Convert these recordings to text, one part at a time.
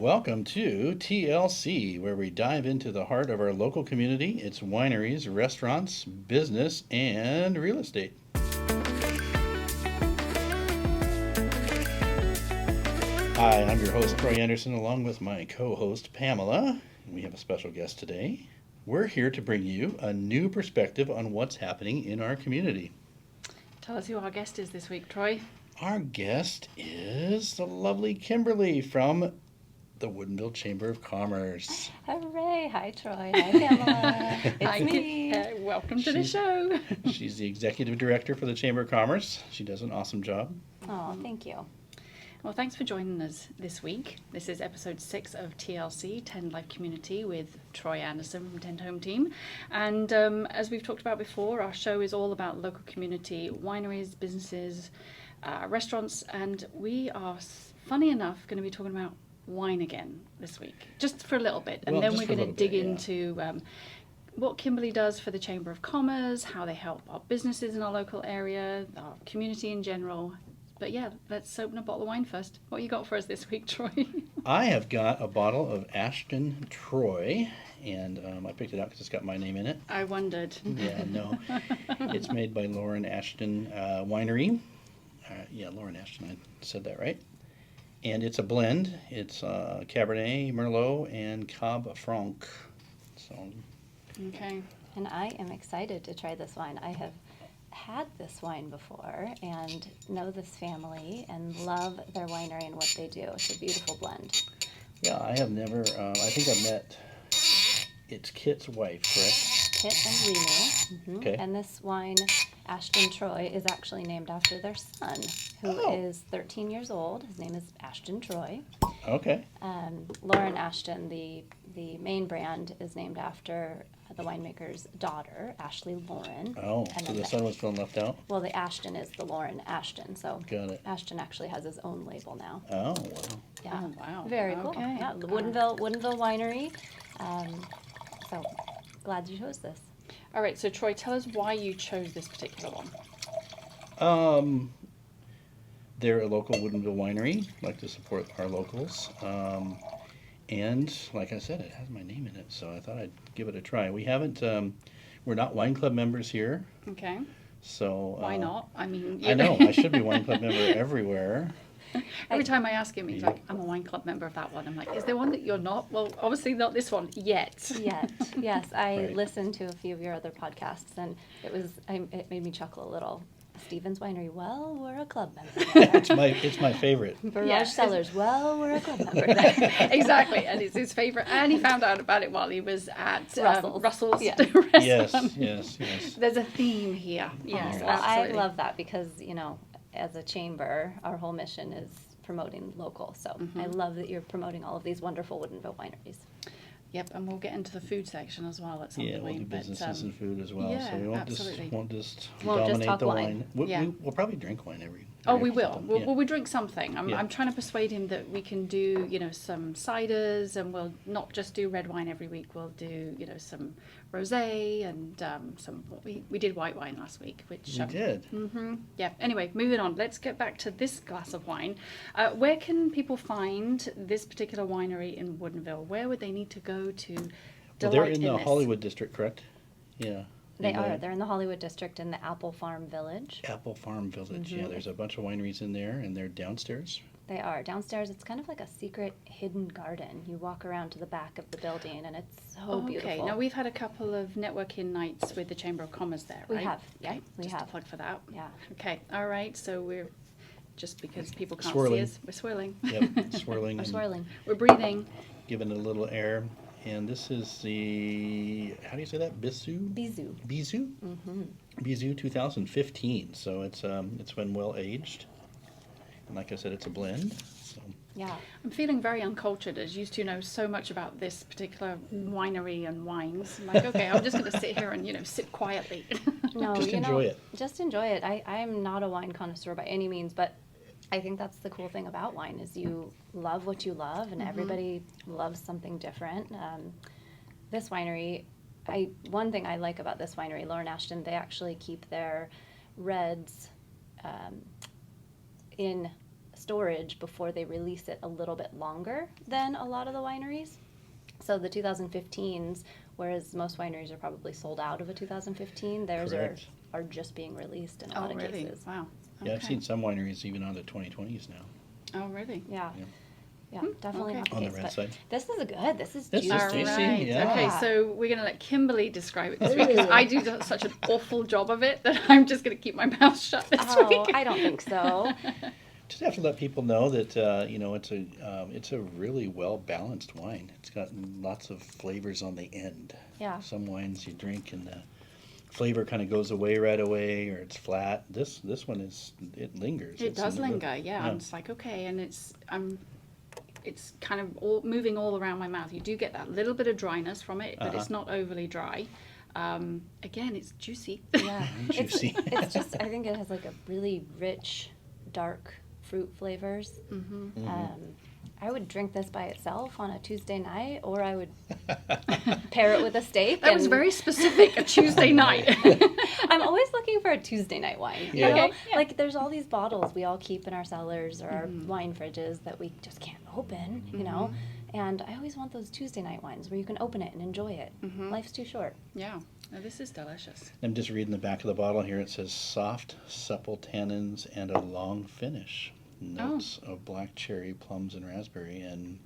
welcome to TLC, where we dive into the heart of our local community, its wineries, restaurants, business, and real estate. Hi, I'm your host, Troy Anderson, along with my co-host, Pamela. And we have a special guest today. We're here to bring you a new perspective on what's happening in our community. Tell us who our guest is this week, Troy. Our guest is the lovely Kimberly from the Woodinville Chamber of Commerce. Hooray! Hi, Troy. Hi, Pamela. It's me. Welcome to the show. She's the executive director for the Chamber of Commerce. She does an awesome job. Oh, thank you. Well, thanks for joining us this week. This is episode 6 of TLC, 10 Life Community, with Troy Anderson from 10 Home Team. And as we've talked about before, our show is all about local community, wineries, businesses, restaurants, and we are, funny enough, going to be talking about wine again this week, just for a little bit. And then we're going to dig into what Kimberly does for the Chamber of Commerce, how they help our businesses in our local area, our community in general. But yeah, let's open a bottle of wine first. What you got for us this week, Troy? I have got a bottle of Ashton Troy, and I picked it out because it's got my name in it. I wondered. Yeah, no. It's made by Lauren Ashton Winery. Lauren Ashton, I said that right. And it's a blend. It's Cabernet, Merlot, and Cab Franc. So. Okay. And I am excited to try this wine. I have had this wine before and know this family and love their winery and what they do. It's a beautiful blend. Yeah, I have never, I think I've met, it's Kit's wife, correct? Kit and Renu. Mm-hmm. Okay. And this wine, Ashton Troy, is actually named after their son, who is 13 years old. His name is Ashton Troy. Okay. Lauren Ashton, the main brand, is named after the winemaker's daughter, Ashley Lauren. Oh, and so the son was feeling left out? Well, the Ashton is the Lauren Ashton, so Got it. Ashton actually has his own label now. Oh, wow. Yeah. Oh, wow. Very cool. Okay. Yeah, the Woodinville Winery. So glad you chose this. All right, so Troy, tell us why you chose this particular one. They're a local Woodinville winery. Like to support our locals. And like I said, it has my name in it, so I thought I'd give it a try. We haven't, we're not wine club members here, Okay. so. Why not? I mean, I know, I should be wine club member everywhere. Every time I ask him, he's like, I'm a wine club member of that one. I'm like, is there one that you're not? Well, obviously not this one yet. Yet, yes. I Right. listened to a few of your other podcasts, and it made me chuckle a little. Stevens Winery, well, we're a club member there. It's my favorite. Barrage Yeah. Cellars, well, we're a club member there. Exactly, and it's his favourite. And he found out about it while he was at Russell's Yeah. restaurant. Yes. There's a theme here. Yes, Well, I absolutely. love that because, as a chamber, our whole mission is promoting local. So I love that you're promoting all of these wonderful Woodinville wineries. Yep, and we'll get into the food section as well at some Yeah, point. we'll do but, businesses and food as well, yeah, so we won't absolutely. just Won't just dominate talk the wine. wine. Yeah. We'll probably drink wine every we will. time. Well, we drink something. Yeah. I'm trying to persuade him that we can do, some ciders, and we'll not just do red wine every week. We'll do, some rosé and we did white wine last week, which We did. Yeah. Anyway, moving on. Let's get back to this glass of wine. Where can people find this particular winery in Woodinville? Where would they need to go to Well, delight they're in the this? Hollywood district, correct? Yeah. They In are. the They're in the Hollywood district in the Apple Farm Village. Apple Farm Village. Yeah, there's a bunch of wineries in there, and they're downstairs. They are. Downstairs, it's kind of like a secret hidden garden. You walk around to the back of the building, and it's so beautiful. Okay, now we've had a couple of networking nights with the Chamber of Commerce there, We right? have, yeah, Okay, we just have. a plug for that. Yeah. Okay, all right, so we're, just because people can't Swirling. see us, we're swirling. Yep, swirling. We're and swirling. We're breathing. Giving it a little air. And this is the, how do you say that? Bisou? Bisou. Bisou? Mm-hmm. Bisou 2015. So it's been well aged. And like I said, it's a blend. So Yeah. I'm feeling very uncultured, as used to know so much about this particular winery and wines. I'm like, okay, I'm just going to sit here and, sip quietly. No, Just enjoy it. Just enjoy it. I'm not a wine connoisseur by any means, but I think that's the cool thing about wine is you love what you love, and everybody loves something different. This winery, one thing I like about this winery, Lauren Ashton, they actually keep their reds in storage before they release it a little bit longer than a lot of the wineries. So the 2015s, whereas most wineries are probably sold out of a 2015, theirs Correct. are just being released in a lot of really? cases. Wow. Yeah, I've Okay. seen some wineries even on the 2020s now. Oh, really? Yeah. Yeah. Yeah, definitely okay. not the On the case. red but side. this is good. This is This is juicy. All tasty, right. yeah. Okay, Yeah. so we're going to let Kimberly describe it this week because I do such an awful job of it that I'm just going to keep my mouth shut this Oh, week. I don't think so. Just have to let people know that it's a really well balanced wine. It's got lots of flavors on the end. Yeah. Some wines you drink and the flavor kind of goes away right away, or it's flat. This one it lingers. It It's does in the- linger, yeah. I'm just like, okay, and it's kind of moving all around my mouth. You do get that little bit of dryness from it, but it's not overly dry. Again, it's juicy. Yeah. Juicy. It's just, I think it has like a really rich, dark fruit flavors. I would drink this by itself on a Tuesday night, or I would pair it with a steak. That was and- very specific, a Tuesday night. I'm always looking for a Tuesday night wine. Yeah. You know? Okay, yeah. Like there's all these bottles we all keep in our cellars or our wine fridges that we just can't open, you know? And I always want those Tuesday night wines where you can open it and enjoy it. Life's too short. Yeah, no, this is delicious. I'm just reading the back of the bottle here. It says soft, supple tannins and a long finish. Notes of black cherry, plums, and raspberry. And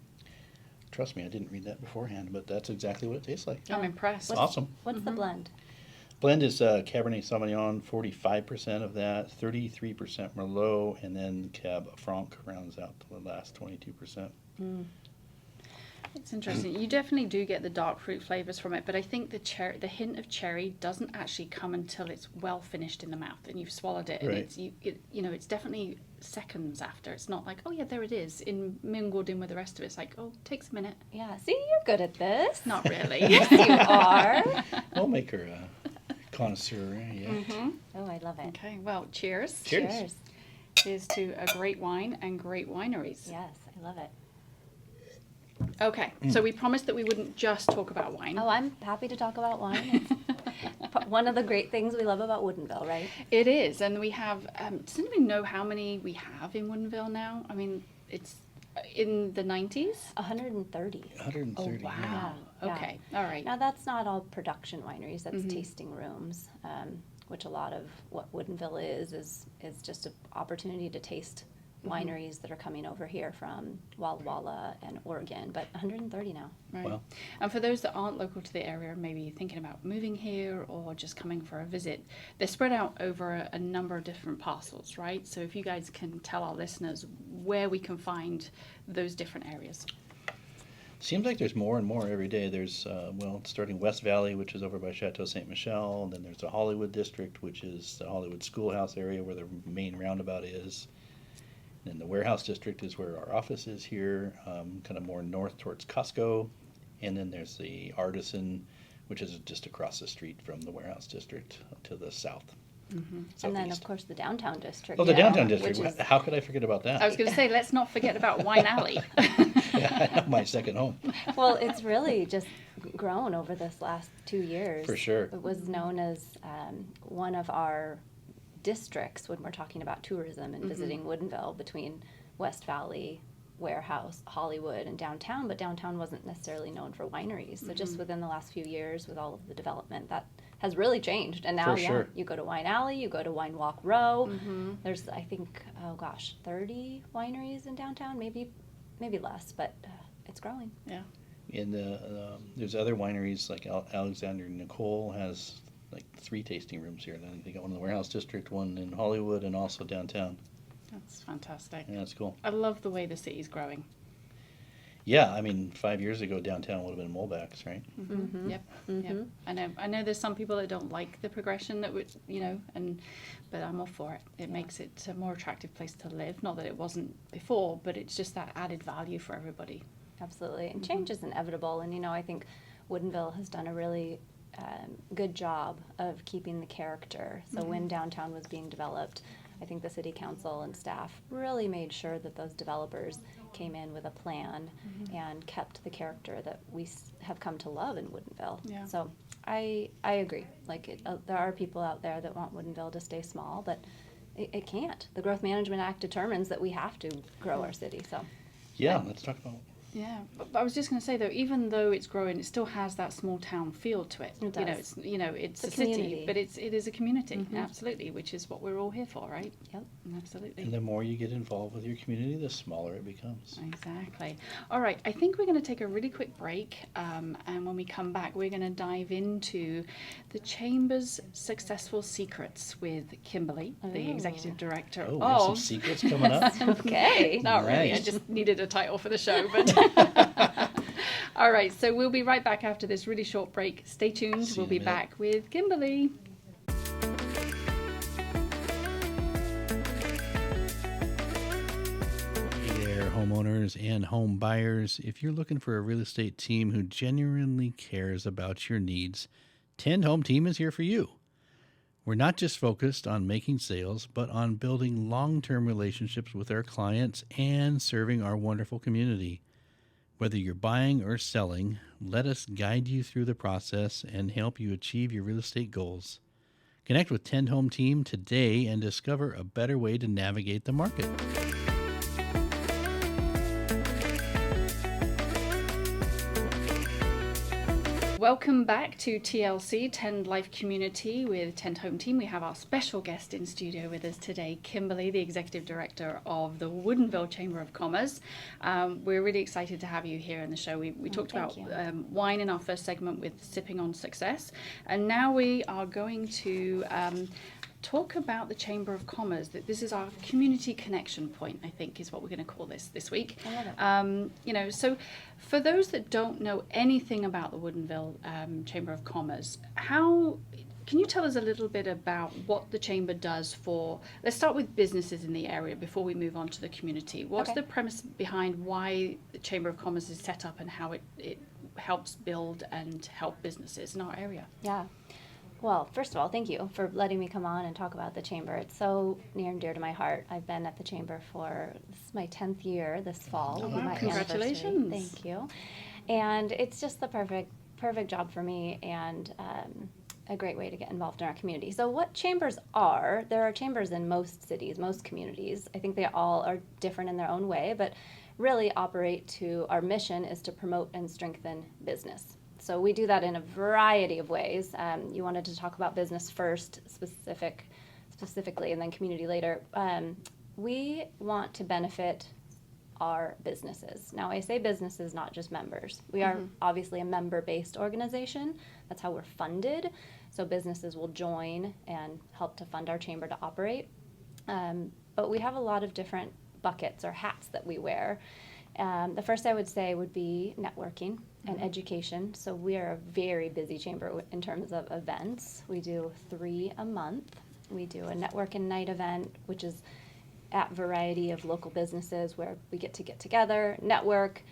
trust me, I didn't read that beforehand, but that's exactly what it tastes like. I'm impressed. Awesome. What's the blend? Blend is Cabernet Sauvignon, 45% of that, 33% Merlot, and then Cab Franc rounds out to the last 22%. It's interesting. You definitely do get the dark fruit flavors from it, but I think the hint of cherry doesn't actually come until it's well finished in the mouth and you've swallowed it. And Right. it's definitely seconds after. It's not like, oh yeah, there it is, mingled in with the rest of it. It's like, oh, it takes a minute. Yeah, see, you're good at this. Not really. Yes, you are. We'll make her a connoisseur, yeah. Oh, I love it. Okay, well, cheers. Cheers. Here's to a great wine and great wineries. Yes, I love it. Okay, so we promised that we wouldn't just talk about wine. Oh, I'm happy to talk about wine. It's one of the great things we love about Woodinville, right? It is, and we have, does anybody know how many we have in Woodinville now? I mean, it's in the 90s? 130. 130. Wow. Yeah, yeah. Okay, all right. Now, that's not all production wineries, that's tasting rooms, which a lot of what Woodinville is just an opportunity to taste wineries that are coming over here from Walla Walla and Oregon, but 130 now. Right. Wow. And for those that aren't local to the area, maybe thinking about moving here or just coming for a visit, they're spread out over a number of different parcels, right? So if you guys can tell our listeners where we can find those different areas. Seems like there's more and more every day. There's, starting West Valley, which is over by Chateau Ste. Michelle, and then there's the Hollywood District, which is the Hollywood Schoolhouse area where the main roundabout is. And the Warehouse District is where our office is here, kind of more north towards Costco. And then there's the Artisan, which is just across the street from the Warehouse District to the south. And then, of Southeast. course, the downtown district. Oh, the you know, downtown district. which is- How could I forget about that? I was going to say, let's not forget about Wine Alley. Yeah, my second home. Well, it's really just grown over this last 2 years. For sure. It was known as one of our districts when we're talking about tourism and visiting Woodinville between West Valley, Warehouse, Hollywood, and downtown, but downtown wasn't necessarily known for wineries. So just within the last few years with all of the development, that has really changed. And now, For sure. you go to Wine Alley, you go to Wine Walk Row. There's, I think, 30 wineries in downtown, maybe less, but it's growing. Yeah. And there's other wineries like Alexander Nicole has like 3 tasting rooms here. Then they got one in the Warehouse District, one in Hollywood, and also downtown. That's fantastic. Yeah, that's cool. I love the way the city's growing. Yeah, I mean, 5 years ago downtown would have been Molbach's, right? Yep. Yep. I know there's some people that don't like the progression that would, but I'm all for it. It makes it a more attractive place to live. Not that it wasn't before, but it's just that added value for everybody. Absolutely. And change is inevitable. And, I think Woodinville has done a really good job of keeping the character. So when downtown was being developed, I think the city council and staff really made sure that those developers came in with a plan and kept the character that we have come to love in Woodinville. Yeah. So I agree. Like there are people out there that want Woodinville to stay small, but it can't. The Growth Management Act determines that we have to grow our city. So Yeah, let's talk about. Yeah, but I was just going to say though, even though it's growing, it still has that small town feel to it. It does. It's It's a a city, community. but it is a community, absolutely, which is what we're all here for, right? Yep. Absolutely. And the more you get involved with your community, the smaller it becomes. Exactly. All right, I think we're going to take a really quick break, and when we come back, we're going to dive into the Chamber's successful secrets with Kimberly, the executive director Oh, we have some of. secrets coming up. okay. Not really. I Nice. just needed a title for the show, but. All right, so we'll be right back after this really short break. Stay tuned. See We'll you be in a minute. back with Kimberly. Hey there, homeowners and home buyers. If you're looking for a real estate team who genuinely cares about your needs, Tend Home Team is here for you. We're not just focused on making sales, but on building long-term relationships with our clients and serving our wonderful community. Whether you're buying or selling, let us guide you through the process and help you achieve your real estate goals. Connect with Tend Home Team today and discover a better way to navigate the market. Welcome back to TLC, Tend Life Community with Tend Home Team. We have our special guest in studio with us today, Kimberly, the Executive Director of the Woodinville Chamber of Commerce. We're really excited to have you here in the show. We talked about thank wine in our first segment with Sipping on Success, and now we are going to talk about the Chamber of Commerce. That this is our community connection point, I think, is what we're going to call this week. I love it. So for those that don't know anything about the Woodinville Chamber of Commerce, can you tell us a little bit about what the Chamber does for, let's start with businesses in the area before we move on to the community. What's Okay. the premise behind why the Chamber of Commerce is set up and how it helps build and help businesses in our area? Yeah. Well, first of all, thank you for letting me come on and talk about the Chamber. It's so near and dear to my heart. I've been at the Chamber this is my 10th year this fall. Oh, will be wow. my Congratulations. anniversary. Thank you. And it's just the perfect job for me and a great way to get involved in our community. So what chambers are, there are chambers in most cities, most communities. I think they all are different in their own way, but really our mission is to promote and strengthen business. So we do that in a variety of ways. You wanted to talk about business first, specifically, and then community later. We want to benefit our businesses. Now, I say businesses, not just members. We are obviously a member-based organization. That's how we're funded. So businesses will join and help to fund our chamber to operate. But we have a lot of different buckets or hats that we wear. The first I would say would be networking and education. So we are a very busy chamber in terms of events. We do 3 a month. We do a networking night event, which is at variety of local businesses where we get together, network,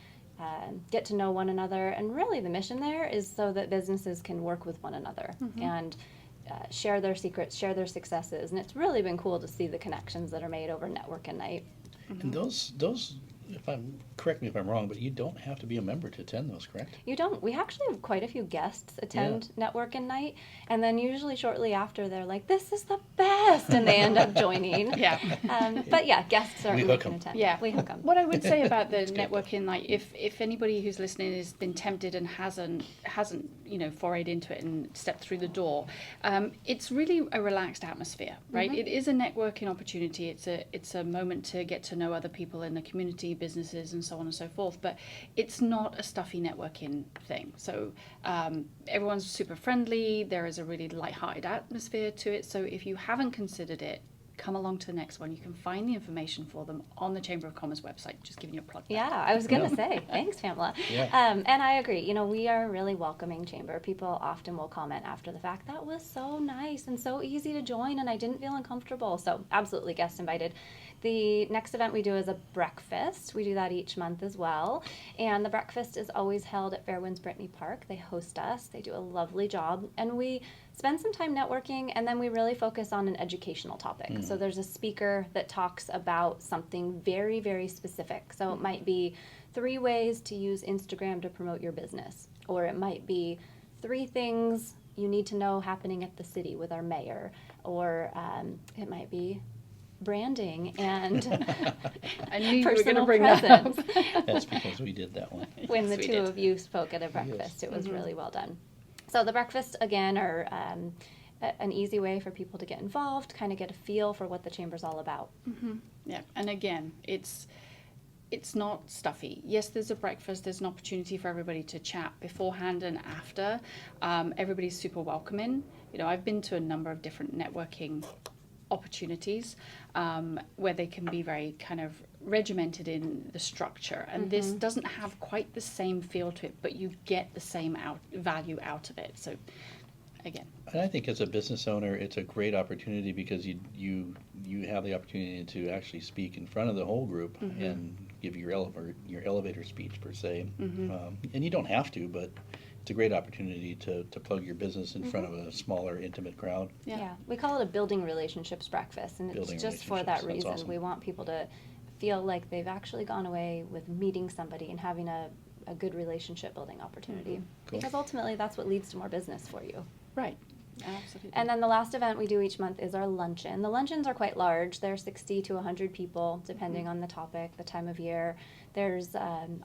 get to know one another. And really the mission there is so that businesses can work with one another and share their secrets, share their successes. And it's really been cool to see the connections that are made over networking night. And those, correct me if I'm wrong, but you don't have to be a member to attend those, correct? You don't. We actually have quite a few guests attend networking night, and then usually shortly after they're like, "This is the best," and they end up joining. Yeah. But yeah, guests certainly hook can 'em. Yeah, attend. We hook them. What I would say about the good. networking, like if anybody who's listening has been tempted and hasn't forayed into it and stepped through the door, it's really a relaxed atmosphere, right? It is a networking opportunity. It's a moment to get to know other people in the community, businesses, and so on and so forth. But it's not a stuffy networking thing. So everyone's super friendly. There is a really lighthearted atmosphere to it. So if you haven't considered it, come along to the next one. You can find the information for them on the Chamber of Commerce website. Just giving you a plug. Yeah, I was going to say, thanks, Pamela. Yeah. And I agree. We are a really welcoming chamber. People often will comment after the fact, that was so nice and so easy to join, and I didn't feel uncomfortable. So absolutely, guest invited. The next event we do is a breakfast. We do that each month as well. And the breakfast is always held at Fairwinds Brittany Park. They host us. They do a lovely job. And we spend some time networking, and then we really focus on an educational topic. So there's a speaker that talks about something very, very specific. So it might be 3 ways to use Instagram to promote your business. Or it might be 3 things you need to know happening at the city with our mayor. Or it might be branding and I knew you were going to personal bring that up. presence. That's because we did that one. When the Yes, we two did. of you spoke at a breakfast, it was really well done. So the breakfast, again, are an easy way for people to get involved, kind of get a feel for what the chamber's all about. Yeah, and again, it's not stuffy. Yes, there's a breakfast. There's an opportunity for everybody to chat beforehand and after. Everybody's super welcoming. You know, I've been to a number of different networking opportunities where they can be very kind of regimented in the structure, and this doesn't have quite the same feel to it, but you get the same value out of it. So again, And I think as a business owner, it's a great opportunity because you have the opportunity to actually speak in front of the whole group and give your elevator speech per se. And you don't have to, but it's a great opportunity to plug your business in front of a smaller, intimate crowd. Yeah, we call it a building relationships breakfast, and Building it's just for that relationships, that's reason. awesome. We want people to feel like they've actually gone away with meeting somebody and having a good relationship building opportunity. Cool. Because ultimately that's what leads to more business for you. right, absolutely. And then the last event we do each month is our luncheon. The luncheons are quite large. They're 60 to 100 people, depending on the topic, the time of year. There's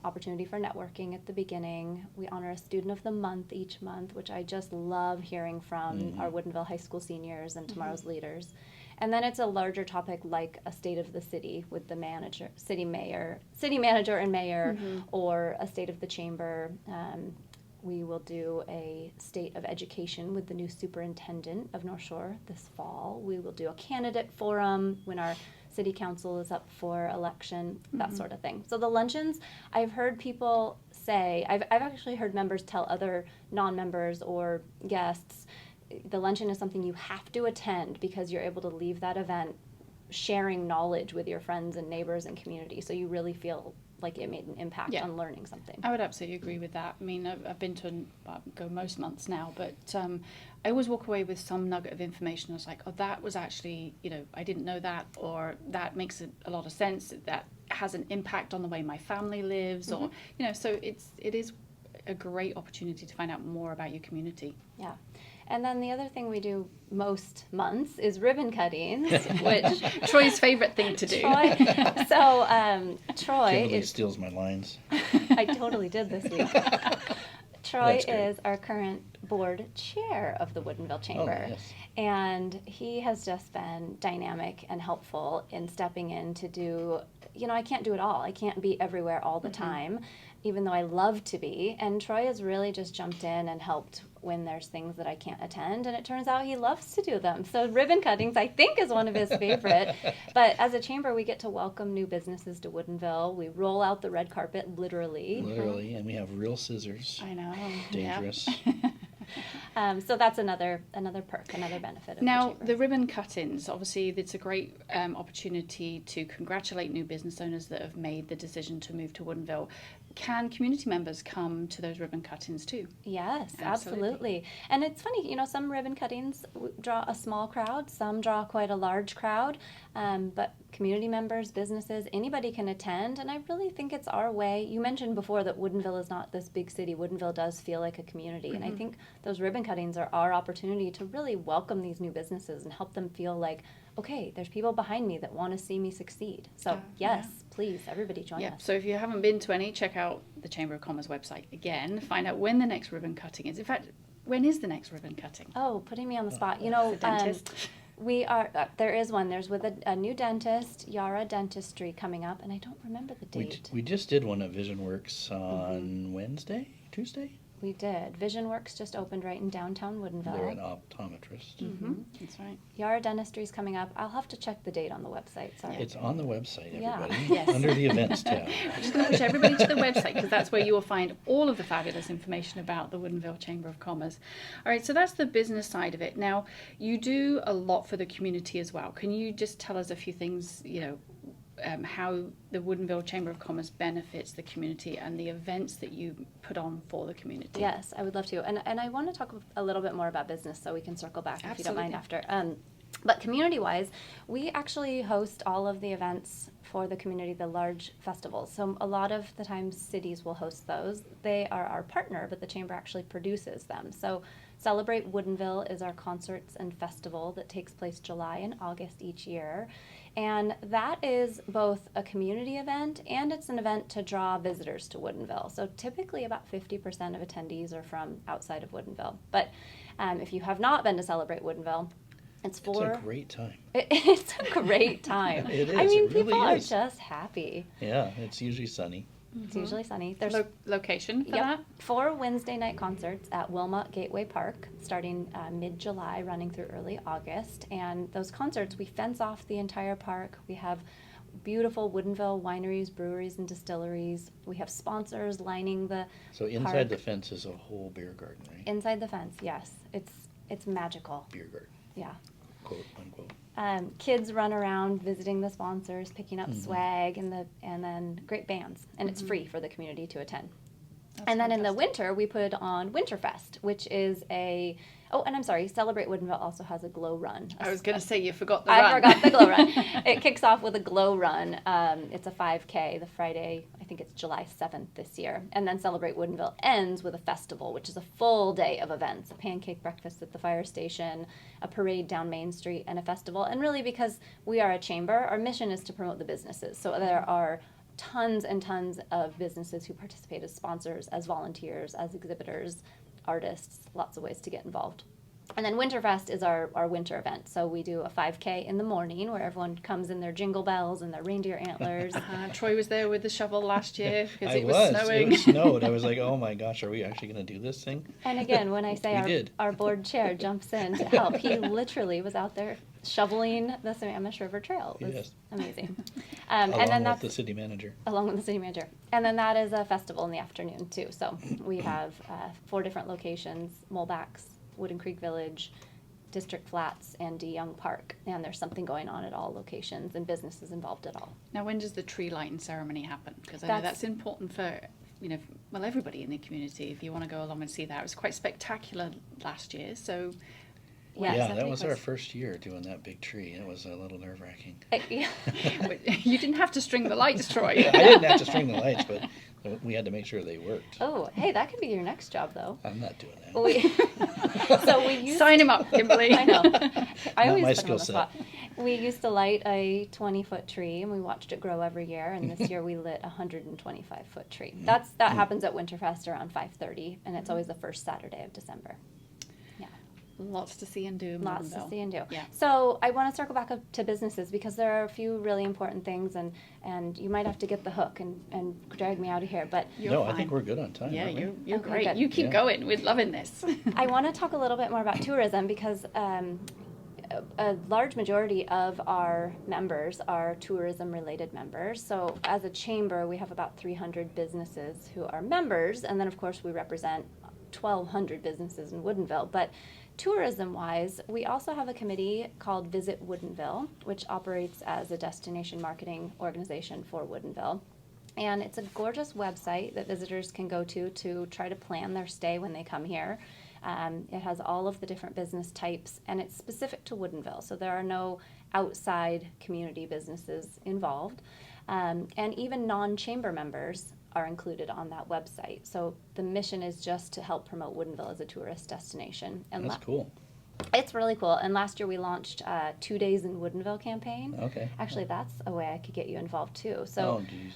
opportunity for networking at the beginning. We honor a student of the month each month, which I just love hearing from our Woodinville High School seniors and tomorrow's leaders. And then it's a larger topic like a state of the city with the city manager and mayor, or a state of the chamber. We will do a state of education with the new superintendent of North Shore this fall. We will do a candidate forum when our city council is up for election, that sort of thing. So the luncheons, I've heard people say, I've actually heard members tell other non-members or guests, the luncheon is something you have to attend because you're able to leave that event sharing knowledge with your friends and neighbors and community. So you really feel like it made an impact Yeah. on learning something. I would absolutely agree with that. I mean, I've been to go most months now, but I always walk away with some nugget of information. I was like, oh, that was actually, I didn't know that, or that makes a lot of sense. That has an impact on the way my family lives, or so it is a great opportunity to find out more about your community. Yeah. And then the other thing we do most months is ribbon cuttings, which Troy's favorite thing to do. Troy Kimberly is, steals my lines. I totally did this week. Troy That's great. is our current board chair of the Woodinville Chamber. yes. And he has just been dynamic and helpful in stepping in to do, I can't do it all. I can't be everywhere all the time, even though I love to be. And Troy has really just jumped in and helped when there's things that I can't attend. And it turns out he loves to do them. So ribbon cuttings, I think, is one of his favorite. But as a chamber, we get to welcome new businesses to Woodinville. We roll out the red carpet, literally. Literally, and we have real scissors. I know. Dangerous. So that's another perk, another benefit of Now, the chamber. the ribbon cuttings, obviously, it's a great opportunity to congratulate new business owners that have made the decision to move to Woodinville. Can community members come to those ribbon cuttings too? Yes, Absolutely. absolutely. And it's funny, some ribbon cuttings draw a small crowd, some draw quite a large crowd, but community members, businesses, anybody can attend. And I really think it's our way. You mentioned before that Woodinville is not this big city. Woodinville does feel like a community. And I think those ribbon cuttings are our opportunity to really welcome these new businesses and help them feel like, okay, there's people behind me that want to see me succeed. So yes, please, everybody join Yeah, us. so if you haven't been to any, check out the Chamber of Commerce website again. Find out when the next ribbon cutting is. In fact, when is the next ribbon cutting? Oh, putting me on the spot. The dentist. We are, there is one. There's with a new dentist, Yara Dentistry, coming up, and I don't remember the date. We just did one at Vision Works on Tuesday? We did. Vision Works just opened right in downtown Woodinville. They're an optometrist. That's right. Yara Dentistry is coming up. I'll have to check the date on the website. Sorry. It's on the website, Yeah. everybody. Yes. Under the events tab. I'm just going to push everybody to the website because that's where you will find all of the fabulous information about the Woodinville Chamber of Commerce. All right, so that's the business side of it. Now, you do a lot for the community as well. Can you just tell us a few things, how the Woodinville Chamber of Commerce benefits the community and the events that you put on for the community? Yes, I would love to. And I want to talk a little bit more about business so we can circle back if you don't mind after. But community-wise, we actually host all of the events for the community, the large festivals. So a lot of the times cities will host those. They are our partner, but the chamber actually produces them. So Celebrate Woodinville is our concerts and festival that takes place July and August each year. And that is both a community event and it's an event to draw visitors to Woodinville. So typically about 50% of attendees are from outside of Woodinville. But if you have not been to Celebrate Woodinville, it's It's a great time. It's a great time. It is, I mean, it really people are is. just happy. Yeah, it's usually sunny. It's usually sunny. There's Location for Yep. that? 4 Wednesday night concerts at Wilmot Gateway Park, starting mid-July, running through early August. And those concerts, we fence off the entire park. We have beautiful Woodinville wineries, breweries, and distilleries. We have sponsors lining the So inside park. the fence is a whole beer garden, right? Inside the fence, yes. It's magical. Beer garden, Yeah. quote unquote. Kids run around visiting the sponsors, picking up swag, and then great bands, and it's free for the community to attend. And then in the winter, we put on Winterfest, which is and I'm sorry, Celebrate Woodinville also has a glow run. I was going to say you forgot the run. I forgot the glow run. It kicks off with a glow run. It's a 5K, the Friday, I think it's July 7th this year. And then Celebrate Woodinville ends with a festival, which is a full day of events, a pancake breakfast at the fire station, a parade down Main Street, and a festival. And really, because we are a chamber, our mission is to promote the businesses. So there are tons and tons of businesses who participate as sponsors, as volunteers, as exhibitors, artists, lots of ways to get involved. And then Winterfest is our winter event. So we do a 5K in the morning where everyone comes in their jingle bells and their reindeer antlers. Troy was there with the shovel last year because it was It snowing. snowed. I was like, oh my gosh, are we actually going to do this thing? And again, when I We say did. our board chair jumps in to help, he literally was out there shoveling the Sammamish River Trail. It was Yes. amazing. Along and then with that's the city manager. along with the city manager. And then that is a festival in the afternoon too. So we have 4 different locations: Mulebacks, Wooden Creek Village, District Flats, and DeYoung Park. And there's something going on at all locations and businesses involved at all. Now, when does the tree lighting ceremony happen? Because I know that's important for, everybody in the community. If you want to go along and see that, it was quite spectacular last year. So, Yes. Yeah, that that was our place? first year doing that big tree. It was a little nerve-wracking. Yeah. But you didn't have to string the lights, Troy. I didn't have to string the lights, but we had to make sure they worked. Oh, hey, that could be your next job though. I'm not doing that. We used Sign him up, Kimberly. I know. I Not always my put him on the skill spot. We used to light a 20-foot tree, and we watched it grow every year. And this year we lit a 125-foot tree. That happens at Winterfest around 5:30, and it's always the first Saturday of December. Yeah, Lots to see and do. in lots to Woodinville. see and do. Yeah. So I want to circle back up to businesses because there are a few really important things, and you might have to get the hook and drag me out of here. But You're No, fine. I think we're good on time. Yeah, aren't we? you're Okay, great. good. You keep Yeah. going. We're loving this. I want to talk a little bit more about tourism because a large majority of our members are tourism-related members. So as a chamber, we have about 300 businesses who are members, and then of course we represent 1,200 businesses in Woodinville. But tourism-wise, we also have a committee called Visit Woodinville, which operates as a destination marketing organization for Woodinville. And it's a gorgeous website that visitors can go to try to plan their stay when they come here. It has all of the different business types, and it's specific to Woodinville, so there are no outside community businesses involved. And even non-chamber members are included on that website. So the mission is just to help promote Woodinville as a tourist destination. And That's cool. It's really cool. And last year we launched 2 Days in Woodinville campaign. Okay. Actually, that's a way I could get you involved too. So Oh, geez.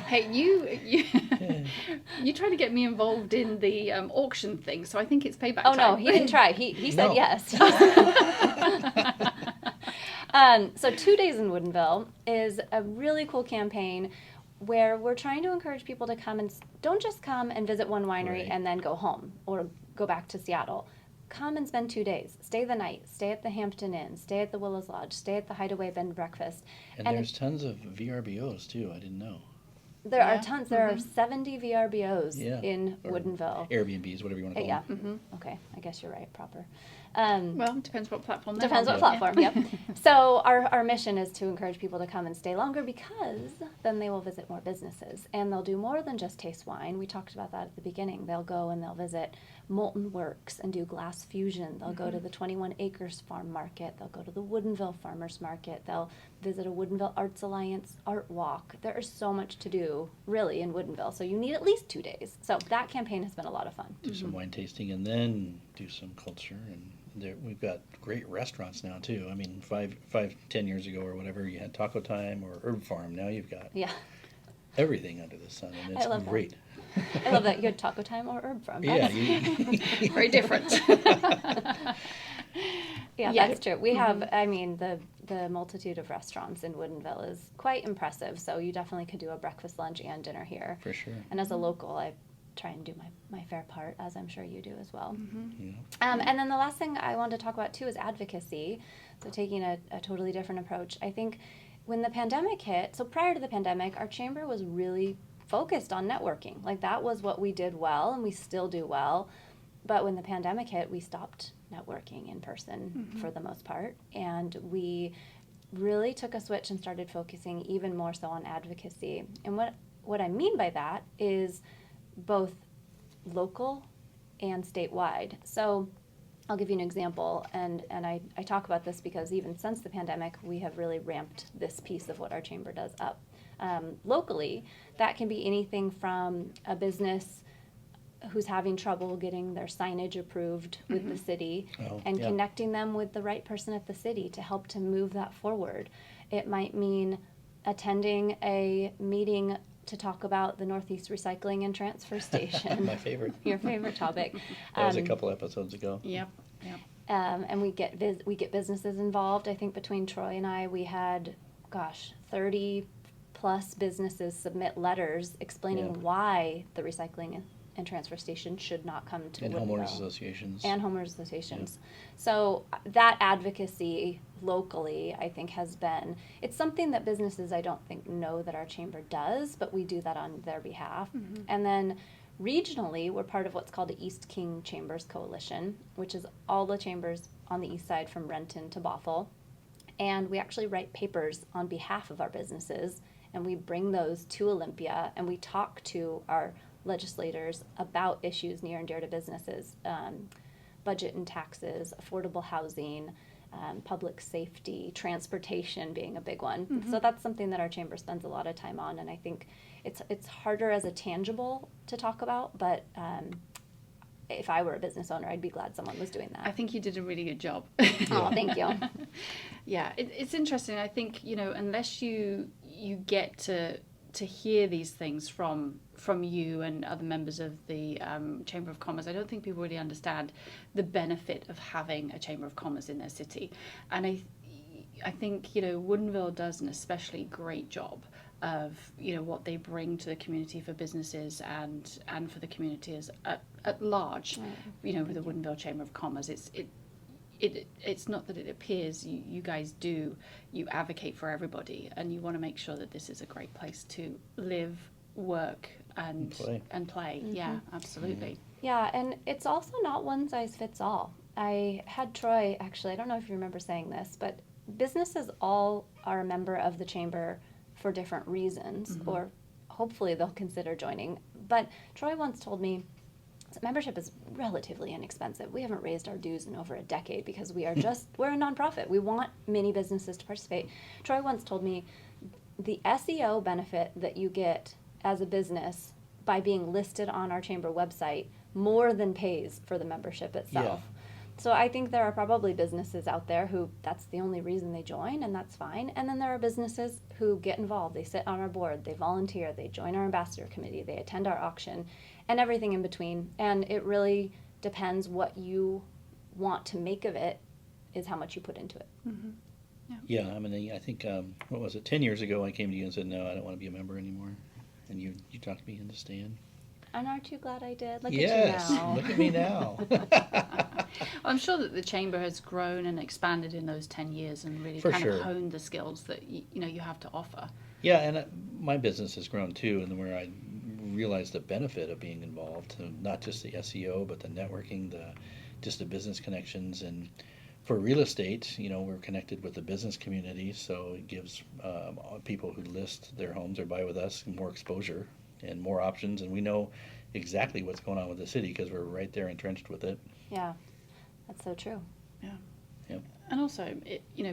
Hey, you tried to get me involved in the auction thing, so I think it's payback oh time. no, he didn't try. He said No. yes. So 2 Days in Woodinville is a really cool campaign where we're trying to encourage people to come and don't just come and visit one winery Right. and then go home or go back to Seattle. Come and spend 2 days. Stay the night. Stay at the Hampton Inn. Stay at the Willows Lodge. Stay at the Hideaway Bed and Breakfast. And And there's tons of VRBOs too. I didn't know. There are Yeah. tons. There are 70 VRBOs Yeah. in Or Woodinville. Airbnbs, whatever you want to call Yeah. them. Okay. I guess you're right. Proper. Well, depends what platform. they're Depends on. what platform, yep. So our mission is to encourage people to come and stay longer because then they will visit more businesses. And they'll do more than just taste wine. We talked about that at the beginning. They'll go and they'll visit Molten Works and do glass fusion. They'll go to the 21 Acres Farm Market. They'll go to the Woodinville Farmers Market. They'll visit a Woodinville Arts Alliance art walk. There is so much to do, really, in Woodinville. So you need at least 2 days. So that campaign has been a lot of fun. Do some wine tasting and then do some culture and we've got great restaurants now too. I mean, 10 years ago or whatever, you had Taco Time or Herb Farm. Now you've got Yeah. everything under the sun, and it's I love great. I love that. You had Taco Time or Herb Farm. Yeah, That's- Very different. Yeah, Yeah. that's true. We have, I mean, the multitude of restaurants in Woodinville is quite impressive. So you definitely could do a breakfast, lunch, and dinner here. For sure. And as a local, I try and do my fair part, as I'm sure you do as well. Yeah. And then the last thing I wanted to talk about too is advocacy. So taking a totally different approach. I think when the pandemic hit, so prior to the pandemic, our chamber was really focused on networking. Like that was what we did well, and we still do well. But when the pandemic hit, we stopped networking in person for the most part. And we really took a switch and started focusing even more so on advocacy. And what I mean by that is both local and statewide. So I'll give you an example, and I talk about this because even since the pandemic, we have really ramped this piece of what our chamber does up. Locally, that can be anything from a business who's having trouble getting their signage approved with the city and yeah. connecting them with the right person at the city to help to move that forward. It might mean attending a meeting to talk about the Northeast Recycling and Transfer Station. My favorite. Your favorite topic. That was a couple episodes ago. Yep. And we get businesses involved. I think between Troy and I, we had, 30 plus businesses submit letters explaining Yeah. why the recycling and transfer station should not come to And Woodinville. homeowners associations. And homeowners associations. So that advocacy locally, I think, has been, it's something that businesses I don't think know that our chamber does, but we do that on their behalf. And then regionally, we're part of what's called the East King Chambers Coalition, which is all the chambers on the east side from Renton to Bothell. And we actually write papers on behalf of our businesses, and we bring those to Olympia, and we talk to our legislators about issues near and dear to businesses, budget and taxes, affordable housing, public safety, transportation being a big one. So that's something that our chamber spends a lot of time on, and I think it's harder as a tangible to talk about, but if I were a business owner, I'd be glad someone was doing that. I think you did a really good job. Oh, thank you. Yeah, it's interesting. I think, unless you get to hear these things from you and other members of the Chamber of Commerce, I don't think people really understand the benefit of having a Chamber of Commerce in their city. And I think, Woodinville does an especially great job of, what they bring to the community for businesses and for the community as at large, with the Woodinville Chamber of Commerce. It's not that it appears you guys do, you advocate for everybody, and you want to make sure that this is a great place to live, work, and play. Yeah, absolutely. Yeah, and it's also not one size fits all. I had Troy, actually, I don't know if you remember saying this, but businesses all are a member of the chamber for different reasons, or hopefully they'll consider joining. But Troy once told me, membership is relatively inexpensive. We haven't raised our dues in over a decade because we're a nonprofit. We want many businesses to participate. Troy once told me the SEO benefit that you get as a business by being listed on our chamber website more than pays for the membership itself. Yeah. So I think there are probably businesses out there who that's the only reason they join, and that's fine. And then there are businesses who get involved. They sit on our board, they volunteer, they join our ambassador committee, they attend our auction, and everything in between. And it really depends what you want to make of it is how much you put into it. Yeah, I mean, I think, 10 years ago I came to you and said, no, I don't want to be a member anymore. And you talked me into staying. And aren't you glad I did? Look Yes, at you now. look at me now. I'm sure that the chamber has grown and expanded in those 10 years and really For kind sure. of honed the skills that you have to offer. Yeah, and my business has grown too, and where I realized the benefit of being involved, not just the SEO, but the networking, just the business connections. And for real estate, we're connected with the business community, so it gives people who list their homes or buy with us more exposure and more options, and we know exactly what's going on with the city because we're right there entrenched with it. Yeah, that's so true. Yeah. Yep. And also,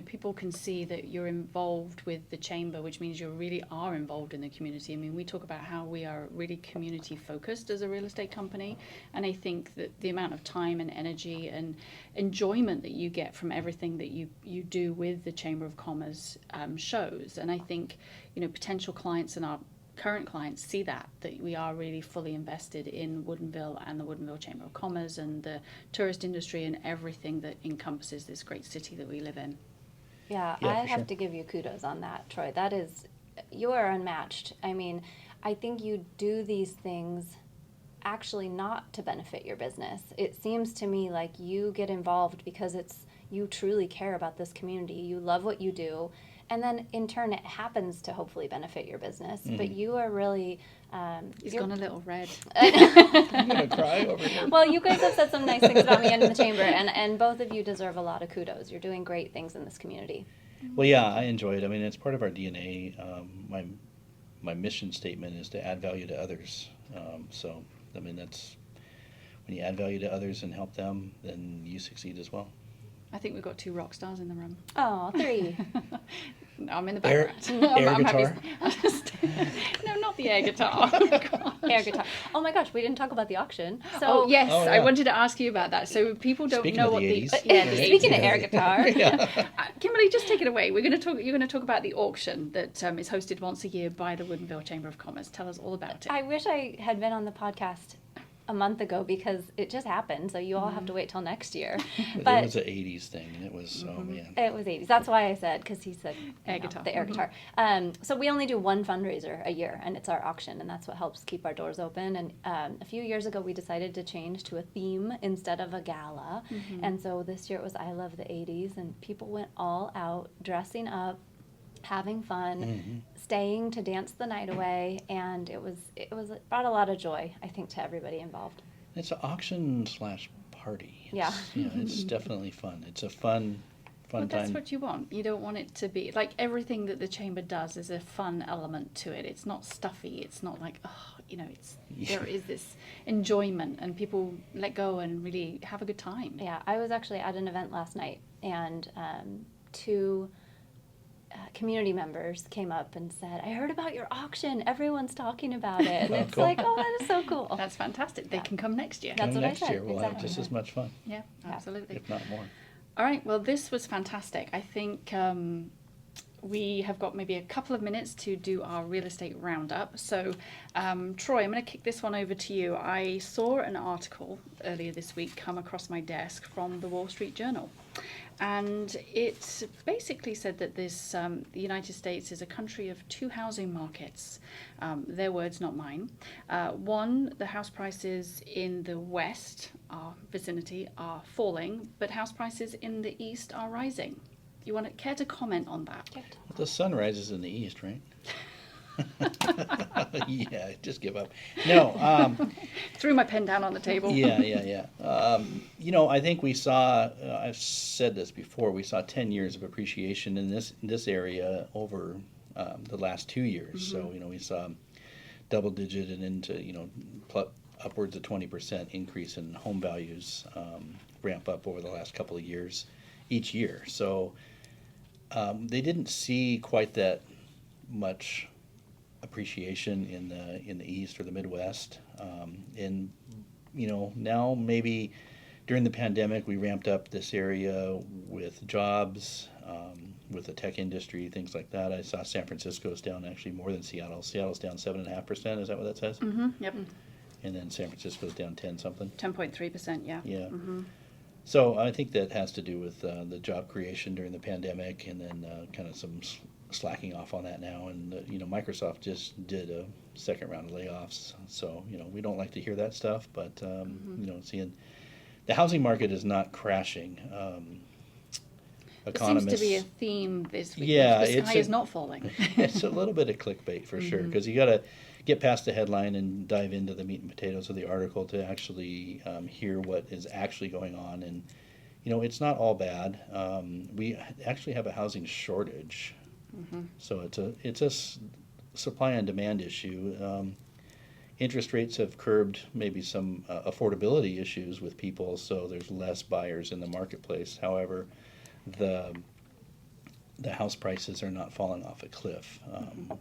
people can see that you're involved with the chamber, which means you really are involved in the community. I mean, we talk about how we are really community focused as a real estate company, and I think that the amount of time and energy and enjoyment that you get from everything that you do with the Chamber of Commerce shows. And I think, potential clients and our current clients see that we are really fully invested in Woodinville and the Woodinville Chamber of Commerce and the tourist industry and everything that encompasses this great city that we live in. Yeah, Yeah, I for have sure. to give you kudos on that, Troy. You are unmatched. I mean, I think you do these things actually not to benefit your business. It seems to me like you get involved because you truly care about this community. You love what you do. And then in turn, it happens to hopefully benefit your business. But you are really. He's gone a little red. I'm going to cry over here. Well, you guys have said some nice things about me in the chamber, and both of you deserve a lot of kudos. You're doing great things in this community. Well, yeah, I enjoy it. I mean, it's part of our DNA. My mission statement is to add value to others. So, I mean, that's when you add value to others and help them, then you succeed as well. I think we've got 2 rock stars in the room. Oh, 3. No, I'm in the Air, background. air I'm happy- guitar. No, not the air guitar. Air guitar. Oh my gosh, we didn't talk about the auction. So, Oh, yes, Oh, I yeah. wanted to ask you about that. So people don't Speaking know of what the the 80s. yeah, the Speaking 80s. of air guitar, Yeah. Kimberly, just take it away. You're going to talk about the auction that is hosted once a year by the Woodinville Chamber of Commerce. Tell us all about it. I wish I had been on the podcast a month ago because it just happened. So you all have to wait till next year. But it was an 80s thing, and it was, oh man. It was 80s. That's why I said, because he said Air guitar. the air guitar. So we only do one fundraiser a year, and it's our auction, and that's what helps keep our doors open. And a few years ago, we decided to change to a theme instead of a gala. And so this year it was I Love the 80s, and people went all out dressing up, having fun, staying to dance the night away, and it brought a lot of joy, I think, to everybody involved. It's an auction / party. Yeah. It's definitely fun. It's a fun Well, that's time. what you want. You don't want it to be like everything that the chamber does is a fun element to it. It's not stuffy. It's not like there is this enjoyment and people let go and really have a good time. Yeah, I was actually at an event last night, and 2 community members came up and said, "I heard about your auction. Everyone's talking about it." And Oh, it's cool. like, oh, that is so cool. That's fantastic. They can come next year. That's Come what I next said, year, we'll have exactly. just as much fun, Yeah, absolutely. if not more. All right. Well, this was fantastic. I think we have got maybe a couple of minutes to do our real estate roundup. So, Troy, I'm going to kick this one over to you. I saw an article earlier this week come across my desk from the Wall Street Journal. And it basically said that the United States is a country of 2 housing markets. Their words, not mine. One, the house prices in the West, our vicinity, are falling, but house prices in the East are rising. You want to care to comment on that? The sun rises in the east, right? Yeah, just give up. No, Threw my pen down on the table. yeah. I think we saw, I've said this before, we saw 10 years of appreciation in this area over the last 2 years. So, we saw double digit and into, upwards of 20% increase in home values ramp up over the last couple of years, each year. So they didn't see quite that much appreciation in the East or the Midwest, and now maybe during the pandemic we ramped up this area with jobs, with the tech industry, things like that. I saw San Francisco's down actually more than Seattle. Seattle's down 7.5%. Is that what that says? Yep. And then San Francisco's down 10 something. 10.3%. Yeah. Yeah. So I think that has to do with the job creation during the pandemic, and then kind of some slacking off on that now. And Microsoft just did a second round of layoffs. So we don't like to hear that stuff, but seeing the housing market is not crashing. It seems to be a theme this week. Yeah, the sky is not falling. It's a little bit of clickbait for sure, because you got to get past the headline and dive into the meat and potatoes of the article to actually hear what is actually going on. And it's not all bad. We actually have a housing shortage, so it's a supply and demand issue. Interest rates have curbed maybe some affordability issues with people, so there's less buyers in the marketplace. However, the house prices are not falling off a cliff,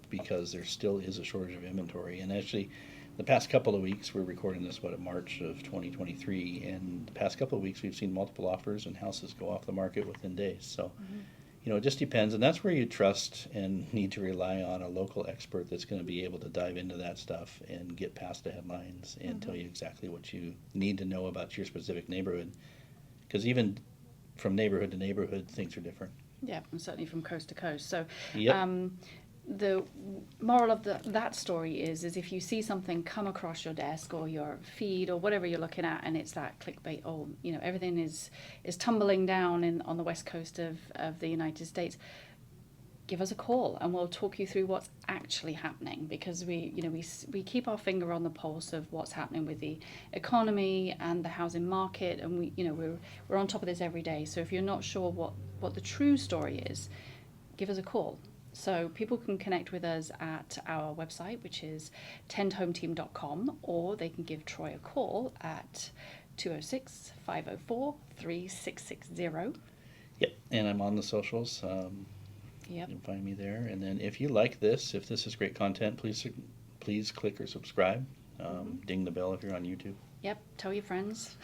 because there still is a shortage of inventory. And actually, the past couple of weeks, we're recording this, March of 2023, and the past couple of weeks we've seen multiple offers and houses go off the market within days. So, it just depends, and that's where you trust and need to rely on a local expert that's going to be able to dive into that stuff and get past the headlines and tell you exactly what you need to know about your specific neighborhood. Because even from neighborhood to neighborhood, things are different. Yeah, and certainly from coast to coast. So Yep. the moral of that story is if you see something come across your desk or your feed or whatever you're looking at, and it's that clickbait, everything is tumbling down on the west coast of the United States, give us a call and we'll talk you through what's actually happening, because we keep our finger on the pulse of what's happening with the economy and the housing market, and we're on top of this every day. So if you're not sure what the true story is, give us a call. So people can connect with us at our website, which is tendhometeam.com, or they can give Troy a call at 206-504-3660. Yep, and I'm on the socials. You can find me there. And then if you like this, if this is great content, please click or subscribe. Ding the bell if you're on YouTube. Yep, tell your friends.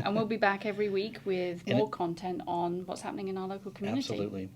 And we'll be back every week with more content on what's happening in our local community. Absolutely.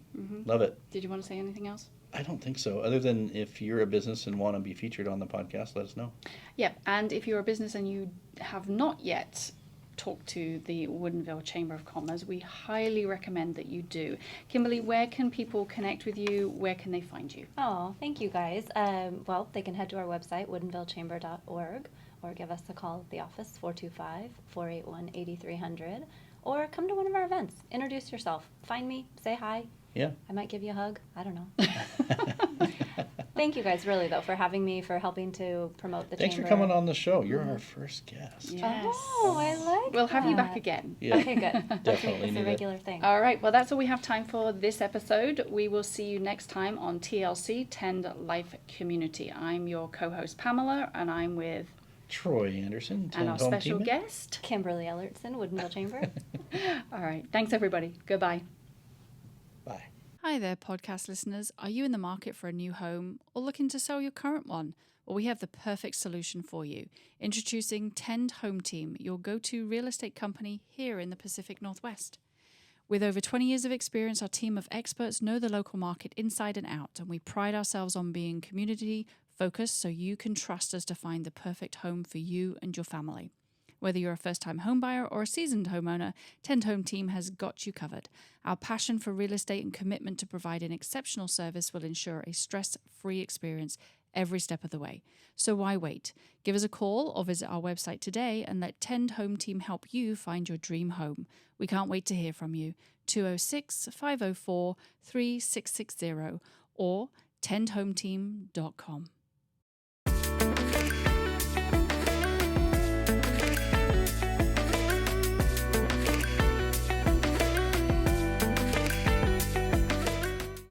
Love it. Did you want to say anything else? I don't think so, other than if you're a business and want to be featured on the podcast, let us know. Yep, and if you're a business and you have not yet talked to the Woodinville Chamber of Commerce, we highly recommend that you do. Kimberly, where can people connect with you? Where can they find you? Oh, thank you guys. Well, they can head to our website, woodinvillechamber.org, or give us a call at the office, 425-481-8300, or come to one of our events. Introduce yourself. Find me. Say hi. Yeah. I might give you a hug. I don't know. Thank you guys, really, though, for having me, for helping to promote the Thanks chamber. for coming on the show. You're our first guest. Yes. Oh, I like We'll have you that. back again. Yeah. Okay, good. Definitely It's need a it. regular thing. All right, well, that's all we have time for this episode. We will see you next time on TLC, Tend Life Community. I'm your co-host, Pamela, and I'm with... Troy Anderson, and Tend our Home special Team. guest. Kimberly Ellertson, Woodinville Chamber. All right, thanks, everybody. Goodbye. Bye. Hi there, podcast listeners. Are you in the market for a new home or looking to sell your current one? Well, we have the perfect solution for you. Introducing Tend Home Team, your go-to real estate company here in the Pacific Northwest. With over 20 years of experience, our team of experts know the local market inside and out, and we pride ourselves on being community-focused so you can trust us to find the perfect home for you and your family. Whether you're a first-time homebuyer or a seasoned homeowner, Tend Home Team has got you covered. Our passion for real estate and commitment to provide an exceptional service will ensure a stress-free experience every step of the way. So why wait? Give us a call or visit our website today and let Tend Home Team help you find your dream home. We can't wait to hear from you. 206-504-3660 or tendhometeam.com.